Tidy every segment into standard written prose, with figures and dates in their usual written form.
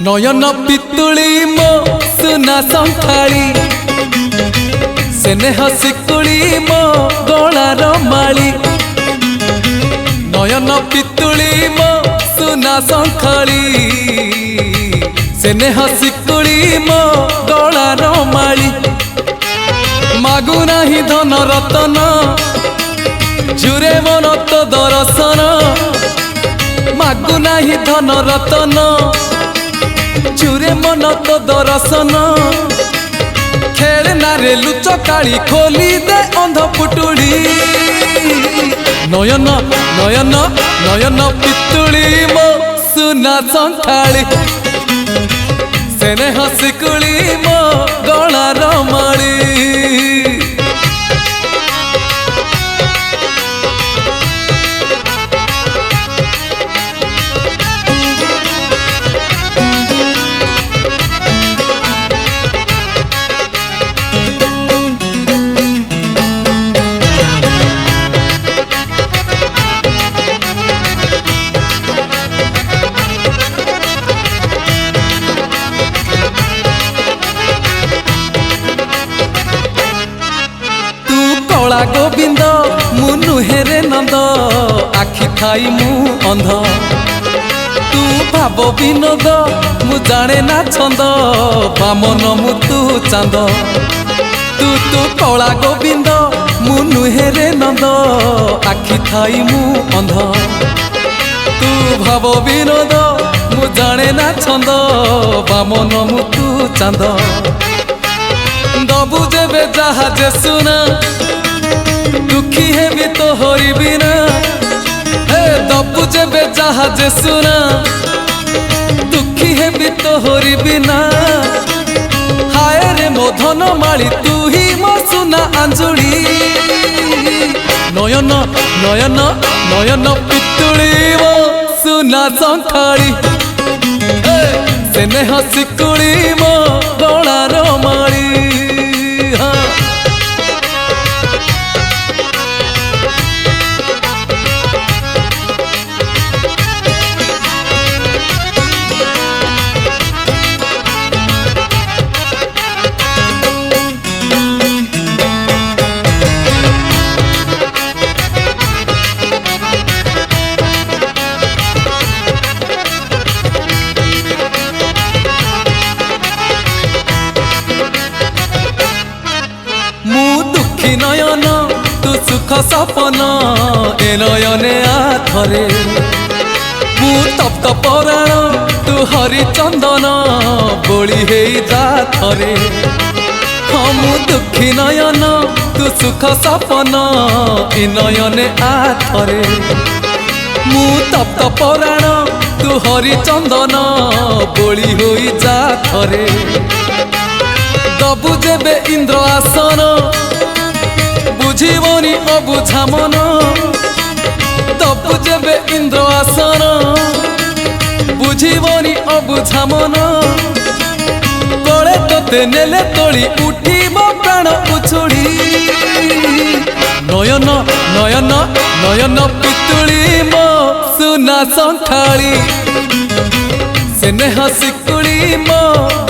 नयन पितुली मो सुना संखाली स्नेह शिकुली मो गलार माली। नयन पितुली मो सुना संखाली स्नेह शिकुली मो गलार माली। मागु नाही धन रतन जुरे मन तो दर्शन। मागु नाही धन रतन चुरे मन तो दर्शन। खेलना रे लुच काली खोली दे अंध पुटुली। नयन नयन नयन पितुली मो सुना संखाली स्नेह शिकुली मो गलार माली। कला गोविंद मु नुहेरे नंद आखि थाई मु अंध। तू भाव विनोद मु जाने ना छंद बामन मु तू चांद। तू तू कला गोविंद मु नुहेरे नंद आखि थाई मु अंध। तू भाव विनोद मु जाने ना छंद बामन मु तू चांद। दबु जेबे जहाजे सुना दुखी है भी तो हरी बिना। दबु जेबे जहाजे सुना दुखी है भी तो हरी बिना। हाय रे मो धन माली तू ही मो सुना अंजुली। नयन नयन नयन पितुली मो सुना संखाली स्नेह शिकुली मो गलार माली। नयन तू सुख सपन ए नयने आथरे। मु तप्त पराण तू हरिचंदन बोली हे जाथरे। हाँ मु दुखी नयन तू सुख सपन ए नयने आथरे। मु तप्त पराण तू हरिचंदन बोली हो जाथरे। दबु जेबे इंद्र आसन बुझीबनी अबुझा मन। दबु जेबे इंद्र आसन बुझीबनी अबुझा मन। कले तोते नेले तोली उठीब प्राण उछुड़ी। नयन नयन नयन पितुली मो सुना संखाली स्नेह शिकुली मो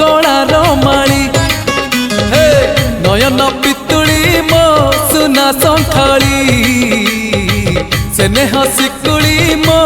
गलार माली। नयन पितुली मो सुना संखाली स्नेह शिकुली मो